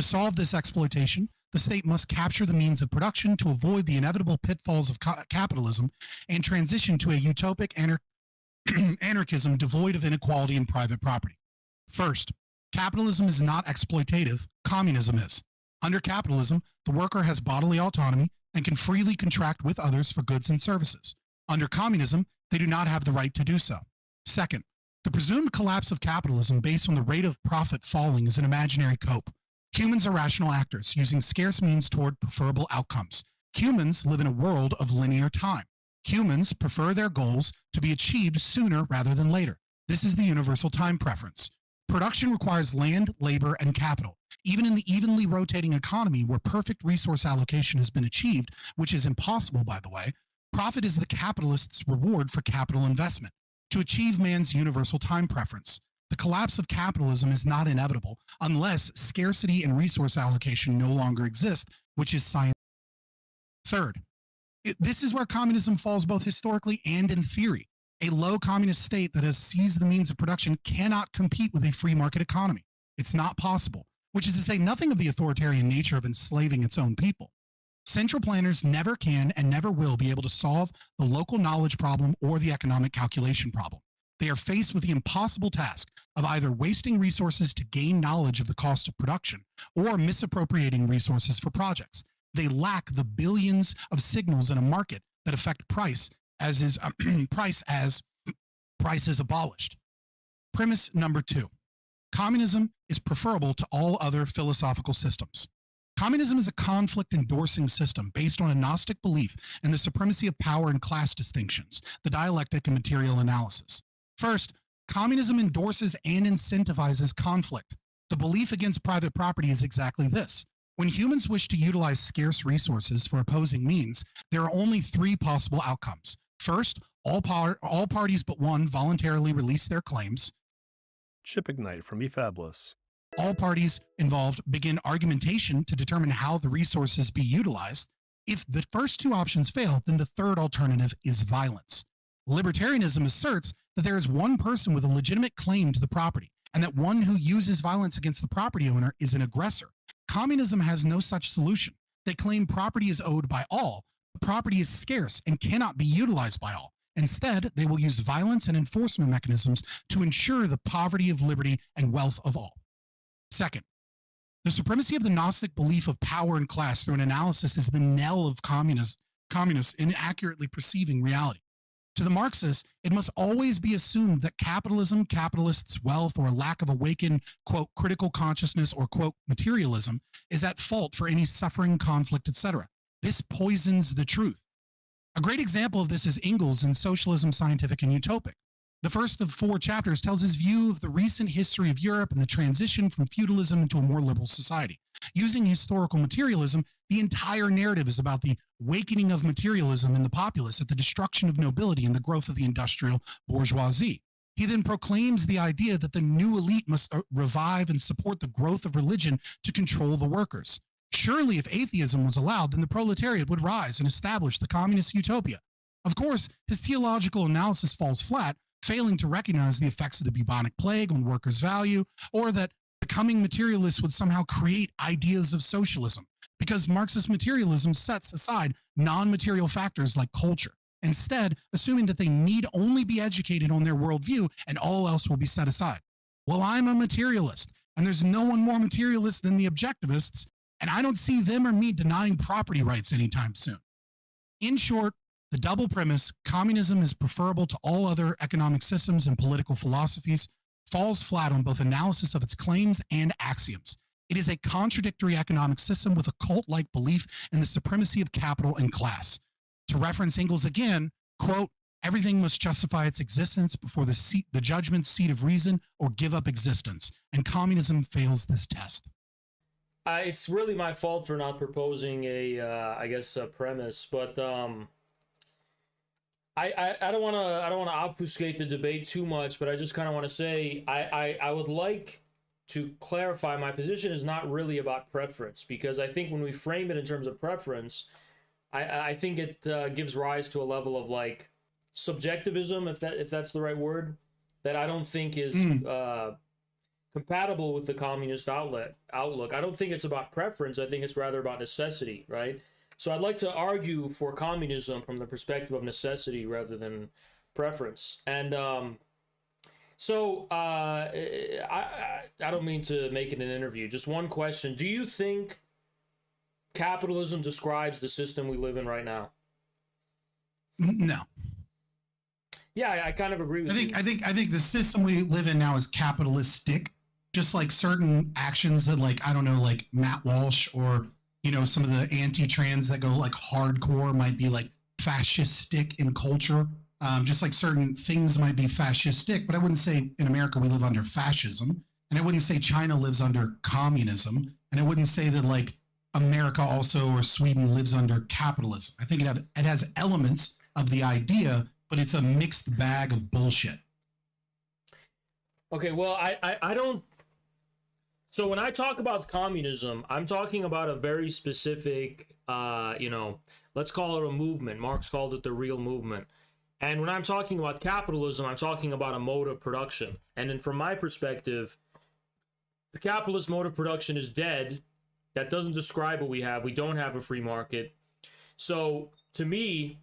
To solve this exploitation, the state must capture the means of production to avoid the inevitable pitfalls of capitalism and transition to a utopic anarchism devoid of inequality and private property. First, capitalism is not exploitative, communism is. Under capitalism, the worker has bodily autonomy and can freely contract with others for goods and services. Under communism, they do not have the right to do so. Second, the presumed collapse of capitalism based on the rate of profit falling is an imaginary cope. Humans are rational actors, using scarce means toward preferable outcomes. Humans live in a world of linear time. Humans prefer their goals to be achieved sooner rather than later. This is the universal time preference. Production requires land, labor, and capital. Even in the evenly rotating economy where perfect resource allocation has been achieved, which is impossible, by the way, profit is the capitalist's reward for capital investment to achieve man's universal time preference. The collapse of capitalism is not inevitable unless scarcity and resource allocation no longer exist, which is science. Third, this is where communism falls both historically and in theory. A low communist state that has seized the means of production cannot compete with a free market economy. It's not possible, which is to say nothing of the authoritarian nature of enslaving its own people. Central planners never can and never will be able to solve the local knowledge problem or the economic calculation problem. They are faced with the impossible task of either wasting resources to gain knowledge of the cost of production or misappropriating resources for projects. They lack the billions of signals in a market that affect price as price is abolished. Premise number 2. Communism is preferable to all other philosophical systems. Communism is a conflict-endorsing system based on a Gnostic belief in the supremacy of power and class distinctions, the dialectic and material analysis. First, communism endorses and incentivizes conflict. The belief against private property is exactly this. When humans wish to utilize scarce resources for opposing means, there are only 3 possible outcomes. First, all parties but one voluntarily release their claims. Chip Ignite from eFabless. All parties involved begin argumentation to determine how the resources be utilized. If the first 2 options fail, then the third alternative is violence. Libertarianism asserts that there is one person with a legitimate claim to the property, and that one who uses violence against the property owner is an aggressor. Communism has no such solution. They claim property is owed by all, but property is scarce and cannot be utilized by all. Instead, they will use violence and enforcement mechanisms to ensure the poverty of liberty and wealth of all. Second, the supremacy of the Gnostic belief of power and class through an analysis is the knell of communists inaccurately perceiving reality. To the Marxists, it must always be assumed that capitalism, capitalists' wealth, or lack of awakened, quote, critical consciousness, or, quote, materialism, is at fault for any suffering, conflict, etc. This poisons the truth. A great example of this is Engels in Socialism, Scientific, and Utopic. The first of 4 chapters tells his view of the recent history of Europe and the transition from feudalism into a more liberal society. Using historical materialism, the entire narrative is about the awakening of materialism in the populace at the destruction of nobility and the growth of the industrial bourgeoisie. He then proclaims the idea that the new elite must revive and support the growth of religion to control the workers. Surely, if atheism was allowed, then the proletariat would rise and establish the communist utopia. Of course, his theological analysis falls flat, failing to recognize the effects of the bubonic plague on workers' value, or that becoming materialists would somehow create ideas of socialism, because Marxist materialism sets aside non-material factors like culture, instead assuming that they need only be educated on their worldview and all else will be set aside. Well, I'm a materialist, and there's no one more materialist than the objectivists, and I don't see them or me denying property rights anytime soon. In short, the double premise, communism is preferable to all other economic systems and political philosophies, falls flat on both analysis of its claims and axioms. It is a contradictory economic system with a cult-like belief in the supremacy of capital and class. To reference Engels again, quote, everything must justify its existence before the judgment seat of reason or give up existence, and communism fails this test. It's really my fault for not proposing a premise, but I don't want to obfuscate the debate too much, but I just kind of want to say I would like to clarify my position is not really about preference, because I think when we frame it in terms of preference, I think it gives rise to a level of like subjectivism, if that's the right word, that I don't think is compatible with the communist outlook. I don't think it's about preference. I think it's rather about necessity, right? So I'd like to argue for communism from the perspective of necessity rather than preference. And I don't mean to make it an interview. Just one question: do you think capitalism describes the system we live in right now? No. Yeah, I kind of agree with you. I think the system we live in now is capitalistic. Just like certain actions that, like, I don't know, like Matt Walsh or, you know, some of the anti-trans that go like hardcore might be like fascistic in culture. Just like certain things might be fascistic, but I wouldn't say in America we live under fascism, and I wouldn't say China lives under communism, and I wouldn't say that like America also or Sweden lives under capitalism. I think it has elements of the idea, but it's a mixed bag of bullshit. Okay, well, I don't. So when I talk about communism, I'm talking about a very specific, let's call it a movement. Marx called it the real movement. And when I'm talking about capitalism, I'm talking about a mode of production. And then from my perspective, the capitalist mode of production is dead. That doesn't describe what we have. We don't have a free market. So to me,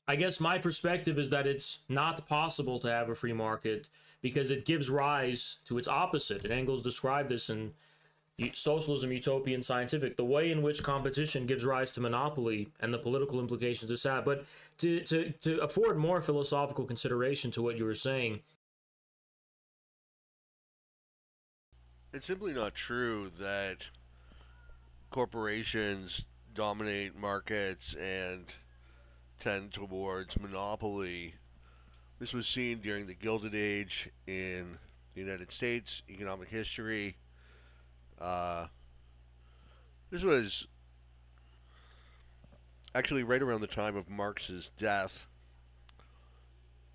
I guess my perspective is that it's not possible to have a free market because it gives rise to its opposite. And Engels described this in Socialism, Utopia, and Scientific, the way in which competition gives rise to monopoly and the political implications this has. But to afford more philosophical consideration to what you were saying, it's simply not true that corporations dominate markets and tend towards monopoly. This was seen during the Gilded Age in the United States economic history. This was actually right around the time of Marx's death,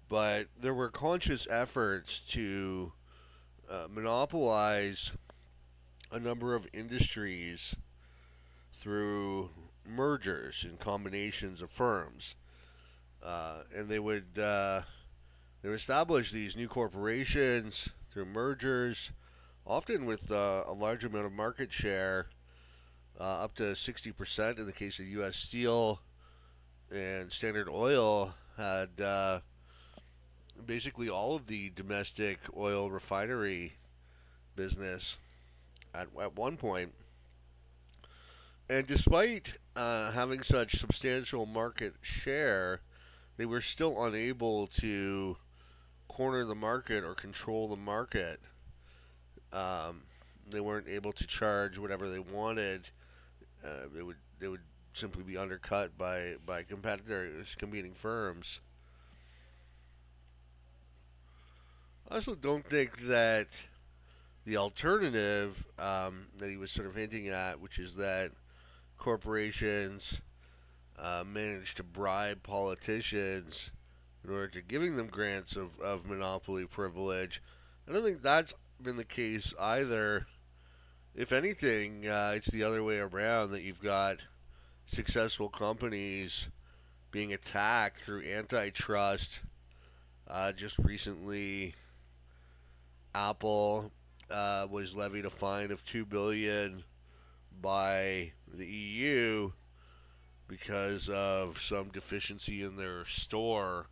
but there were conscious efforts to monopolize a number of industries through mergers and combinations of firms, and they would establish these new corporations through mergers, often with a large amount of market share, up to 60% in the case of U.S. Steel, and Standard Oil had basically all of the domestic oil refinery business at one point. And despite having such substantial market share, they were still unable to corner the market or control the market. They weren't able to charge whatever they wanted. They would simply be undercut by competitors, competing firms. I also don't think that the alternative that he was sort of hinting at, which is that corporations manage to bribe politicians in order to giving them grants of monopoly privilege, I don't think that's been the case either. If anything, it's the other way around, that you've got successful companies being attacked through antitrust. Just recently, Apple was levied a fine of $2 billion by the EU because of some deficiency in their store.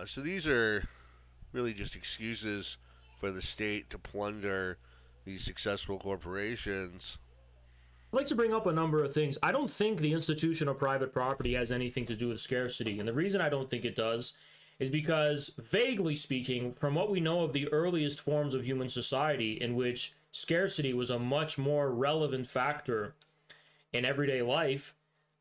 So these are really just excuses for the state to plunder these successful corporations. I'd like to bring up a number of things. I don't think the institution of private property has anything to do with scarcity. And the reason I don't think it does is because, vaguely speaking, from what we know of the earliest forms of human society, in which scarcity was a much more relevant factor in everyday life,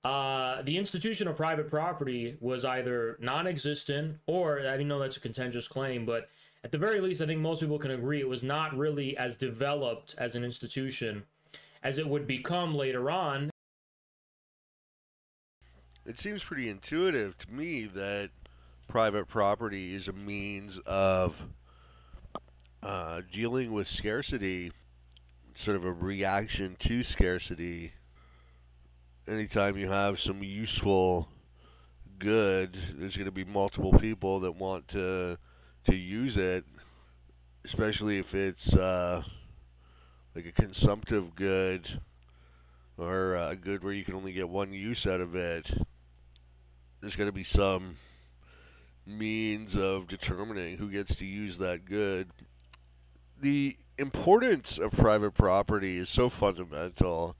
the institution of private property was either non-existent, or, I know that's a contentious claim, but at the very least, I think most people can agree it was not really as developed as an institution as it would become later on. It seems pretty intuitive to me that private property is a means of dealing with scarcity, sort of a reaction to scarcity. Anytime you have some useful good, there's going to be multiple people that want to use it. especially if it's like a consumptive good or a good where you can only get one use out of it. There's got to be some means of determining who gets to use that good. The importance of private property is so fundamental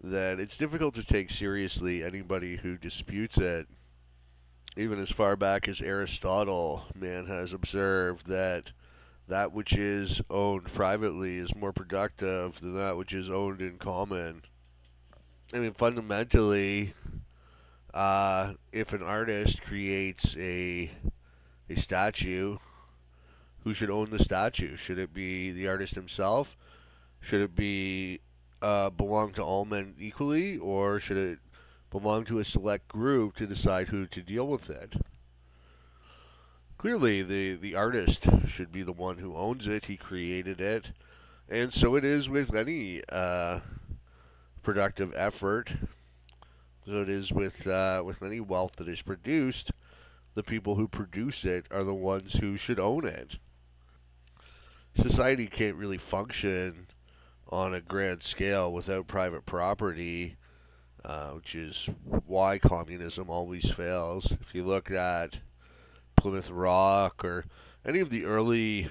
that it's difficult to take seriously anybody who disputes it. Even as far back as Aristotle, man has observed that that which is owned privately is more productive than that which is owned in common. I mean, fundamentally, if an artist creates a statue, who should own the statue? Should it be the artist himself? Should it be belong to all men equally, or should it belong to a select group to decide who to deal with it? Clearly, the artist should be the one who owns it. He created it, and so it is with any productive effort. So it is with any wealth that is produced. The people who produce it are the ones who should own it. Society can't really function on a grand scale without private property, which is why communism always fails. If you look at Plymouth Rock or any of the early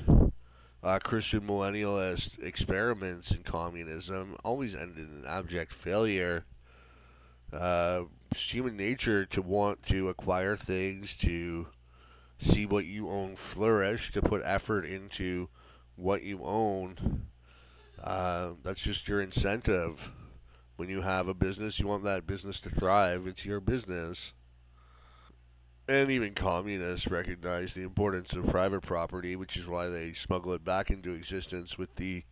Christian millennialist experiments in communism, always ended in abject failure. It's human nature to want to acquire things, to see what you own flourish, to put effort into what you own. That's just your incentive. When you have a business, you want that business to thrive. It's your business. And even communists recognize the importance of private property, which is why they smuggle it back into existence with the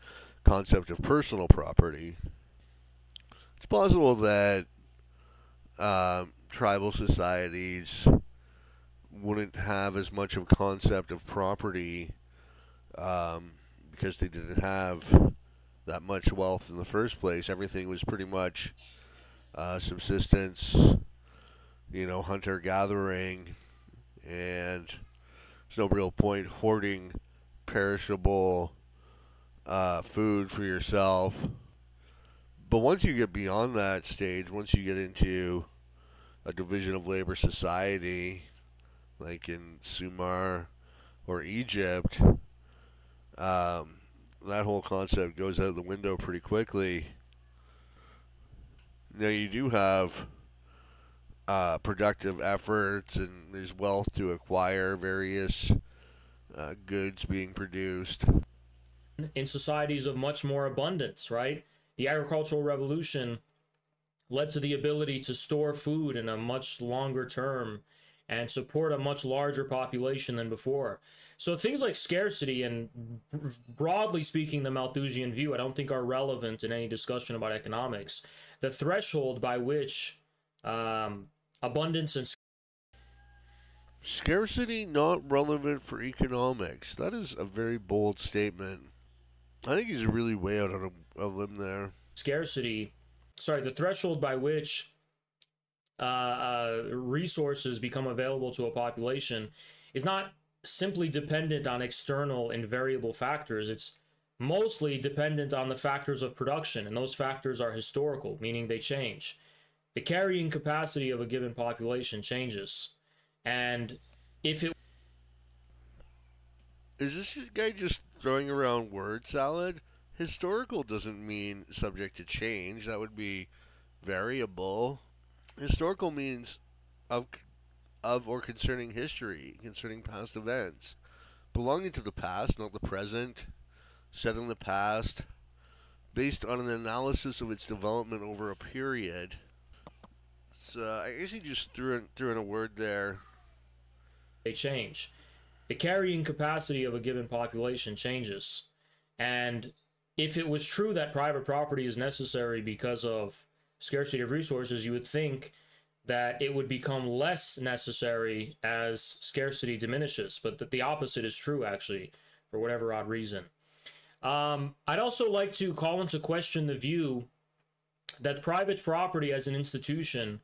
concept of personal property. It's possible that tribal societies wouldn't have as much of a concept of property because they didn't have that much wealth in the first place. Everything was pretty much subsistence, hunter-gathering, and there's no real point hoarding perishable food for yourself. But once you get beyond that stage, once you get into a division of labor society, like in Sumer or Egypt, that whole concept goes out the window pretty quickly. Now you do have productive efforts, and there's wealth to acquire, various goods being produced. In societies of much more abundance, right? The agricultural revolution led to the ability to store food in a much longer term and support a much larger population than before. So things like scarcity and, broadly speaking, the Malthusian view, I don't think are relevant in any discussion about economics. The threshold by which abundance and Scarcity not relevant for economics. That is a very bold statement. I think he's really way out on a limb there. the threshold by which resources become available to a population is not simply dependent on external and variable factors. It's mostly dependent on the factors of production, and those factors are historical, meaning they change. The carrying capacity of a given population changes, and if it Is this guy just throwing around word salad? Historical doesn't mean subject to change. That would be variable. Historical means of or concerning history, concerning past events. Belonging to the past, not the present. Set in the past, based on an analysis of its development over a period. So I guess he just threw in a word there. they change. The carrying capacity of a given population changes. And if it was true that private property is necessary because of scarcity of resources, you would think that it would become less necessary as scarcity diminishes, but that the opposite is true, actually, for whatever odd reason. I'd also like to call into question the view that private property as an institution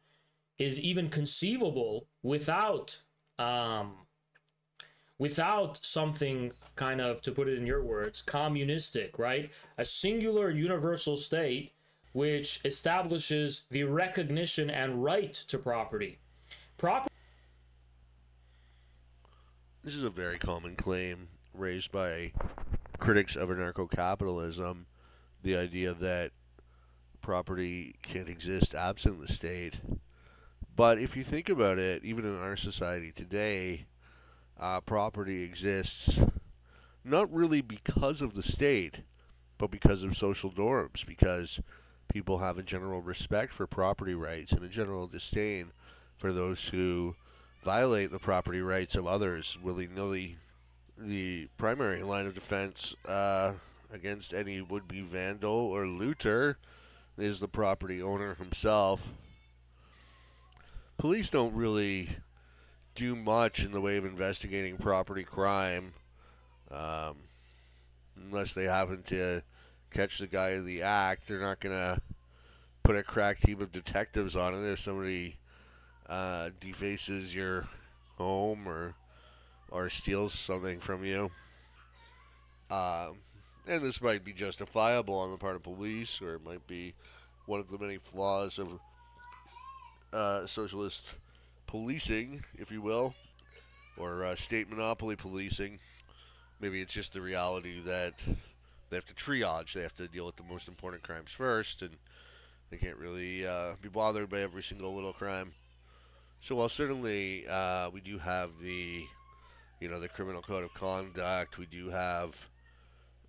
is even conceivable without without something kind of, to put it in your words, communistic, right? A singular universal state which establishes the recognition and right to property. This is a very common claim raised by critics of anarcho-capitalism, the idea that property can't exist absent the state. But if you think about it, even in our society today, property exists not really because of the state, but because of social norms, because people have a general respect for property rights and a general disdain for those who violate the property rights of others willy-nilly. The primary line of defense against any would-be vandal or looter is the property owner himself. Police don't really do much in the way of investigating property crime unless they happen to catch the guy in the act. They're not going to put a crack team of detectives on it if somebody defaces your home or steals something from you. And this might be justifiable on the part of police, or it might be one of the many flaws of socialist policing, if you will, or state monopoly policing. Maybe it's just the reality that they have to triage. They have to deal with the most important crimes first, and they can't really be bothered by every single little crime. So while certainly we do have the criminal code of conduct, we do have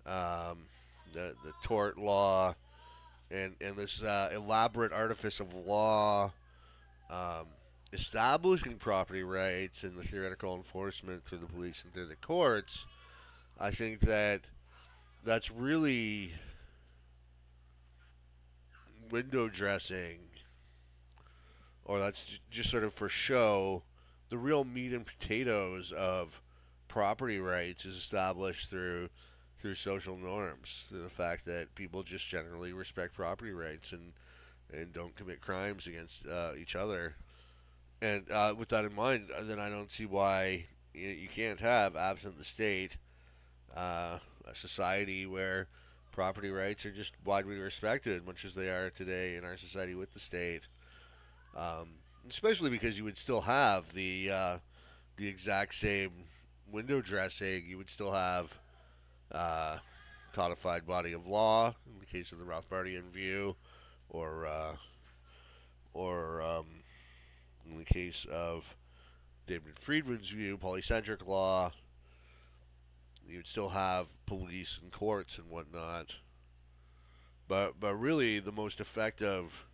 the tort law, and this elaborate artifice of law establishing property rights and the theoretical enforcement through the police and through the courts. I think that's really window dressing, or that's just sort of for show. The real meat and potatoes of property rights is established through social norms, through the fact that people just generally respect property rights and don't commit crimes against each other. And with that in mind, then I don't see why you can't have, absent the state, a society where property rights are just widely respected, much as they are today in our society with the state. Especially because you would still have the exact same window dressing. You would still have codified body of law in the case of the Rothbardian view, or in the case of David Friedman's view, polycentric law. You would still have police and courts and whatnot. But really, the most effective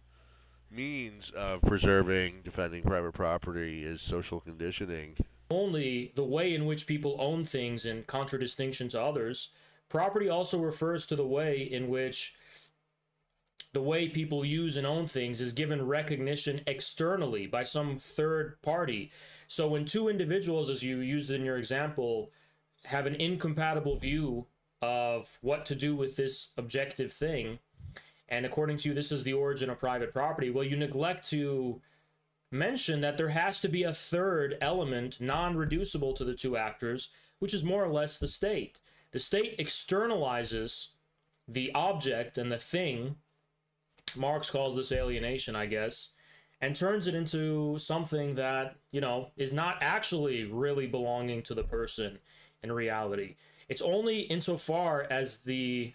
means of preserving, defending private property is social conditioning. Only the way in which people own things in contradistinction to others. Property also refers to the way in which the way people use and own things is given recognition externally by some third party. So when two individuals, as you used in your example, have an incompatible view of what to do with this objective thing, and according to you, this is the origin of private property, well, you neglect to mention that there has to be a third element, non-reducible to the two actors, which is more or less the state. The state externalizes the object and the thing, Marx calls this alienation, I guess, and turns it into something that, is not actually really belonging to the person in reality. It's only insofar as the